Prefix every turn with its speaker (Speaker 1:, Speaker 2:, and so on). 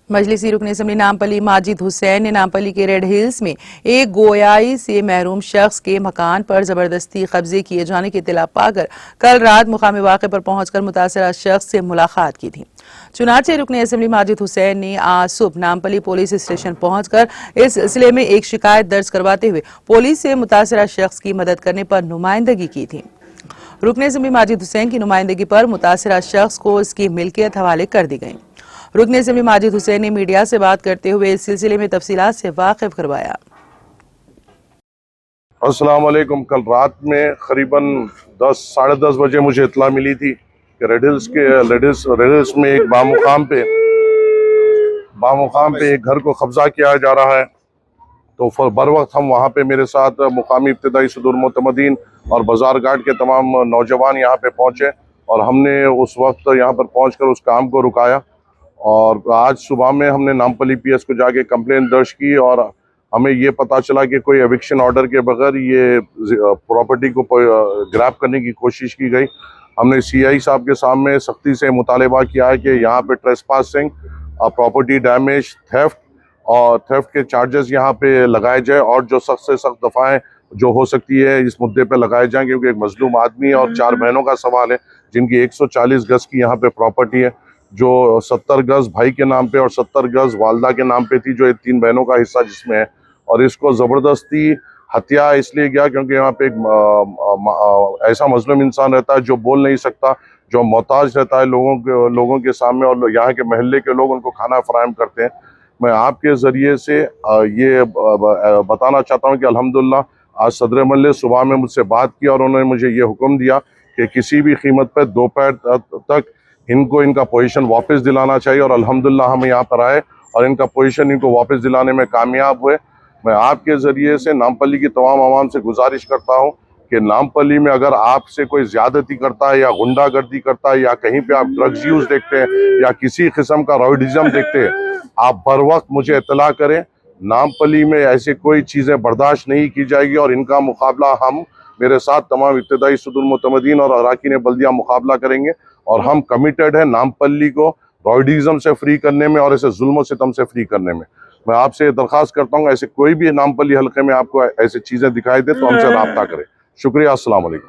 Speaker 1: मजलिसी रुकन असम्बली नामपल्ली माजिद हुसैन ने नामपल्ली के रेड हिल्स में एक गोयाई से महरूम शख्स के मकान पर जबरदस्ती कब्जे किए जाने की इत्तला पाकर कल रात मुकामी वाक़े पर पहुंचकर मुतासरा शख्स से मुलाकात की थी। चुनाचे रुकन असम्बली माजिद हुसैन ने आज सुबह नामपल्ली पुलिस स्टेशन पहुंचकर इस सिलसिले में एक शिकायत दर्ज करवाते हुए पुलिस से मुतासरा शख्स की मदद करने पर नुमाइंदगी की थी। रुकन असम्बली माजिद हुसैन की नुमाइंदगी पर मुतासरा शख्स को इसकी मिल्कियत हवाले कर दी गई। रुकन असम्बली माजिद हुसैन ने मीडिया से बात करते हुए इस सिलसिले में तफसीलात से वाकिफ करवाया।
Speaker 2: अस्सलाम वालेकुम। कल रात में करीबन 10 साढ़े 10 बजे मुझे इत्तला मिली थी कि रेड हिल्स में एक बामुकाम पे एक घर को कब्जा किया जा रहा है। तो बर वक्त हम वहाँ पे मेरे साथ मुकामी इब्तिदाई सदुर मोतमदीन और बाजार घाट के तमाम नौजवान यहाँ पे पहुँचे और हमने उस वक्त यहाँ पर पहुँचकर उस काम को रुकाया। और आज सुबह में हमने नामपल्ली पीएस को जाके कंप्लेंट दर्ज की और हमें ये पता चला कि कोई एविक्शन ऑर्डर के बगैर ये प्रॉपर्टी को ग्रैब करने की कोशिश की गई। हमने सीआई साहब के सामने सख्ती से मुतालबा किया है कि यहाँ पे ट्रेसपासिंग, प्रॉपर्टी डैमेज, थेफ्ट के चार्जेस यहाँ पे लगाए जाए और जो सख्त से सख्त दफ़ाएं जो हो सकती है इस मुद्दे पे लगाए जाएं, क्योंकि एक मजलूम आदमी और 4 बहनों का सवाल है जिनकी 140 गज की यहाँ पे प्रॉपर्टी है, जो 70 गज भाई के नाम पे और 70 गज वालदा के नाम पे थी, जो 3 बहनों का हिस्सा जिसमें है। और इसको ज़बरदस्ती हत्या इसलिए गया क्योंकि यहाँ पे एक ऐसा मजलूम इंसान रहता है जो बोल नहीं सकता, जो मोहताज रहता है लोगों के सामने, और यहाँ के महल्ले के लोग उनको खाना फराहम करते हैं। मैं आपके ज़रिए से ये बताना चाहता हूँ कि अल्हम्दुलिल्लाह आज सदर महल्ले सुबह में मुझसे बात की और उन्होंने मुझे ये हुक्म दिया कि किसी भी कीमत पर दोपहर तक इनको इनका पोजीशन वापस दिलाना चाहिए। और अल्हम्दुलिल्लाह हम यहाँ पर आए और इनका पोजीशन इनको वापस दिलाने में कामयाब हुए। मैं आपके ज़रिए से नामपल्ली की तमाम आवाम से गुजारिश करता हूँ कि नामपल्ली में अगर आपसे कोई ज़्यादती करता है या गुंडागर्दी करता है या कहीं पे आप ड्रग्स यूज़ देखते हैं या किसी किस्म का रॉयडिज़म देखते हैं, आप बर वक्त मुझे इत्तला करें। नामपल्ली में ऐसे कोई चीज़ें बर्दाश्त नहीं की जाएगी और इनका मुकाबला हम मेरे साथ तमाम इब्तिदाई सदुर मोतमदीन और अराकीन बल्दिया मुकाबला करेंगे। और हम कमिटेड है नामपल्ली को रॉयडिज़म से फ्री करने में और ऐसे जुल्म सितम से फ्री करने में। मैं आपसे दरख्वास्त करता हूँ ऐसे कोई भी नामपल्ली हल्के में आपको ऐसी चीज़ें दिखाई दे तो हमसे रब्ता करें। शुक्रिया। अस्सलाम वालेकुम।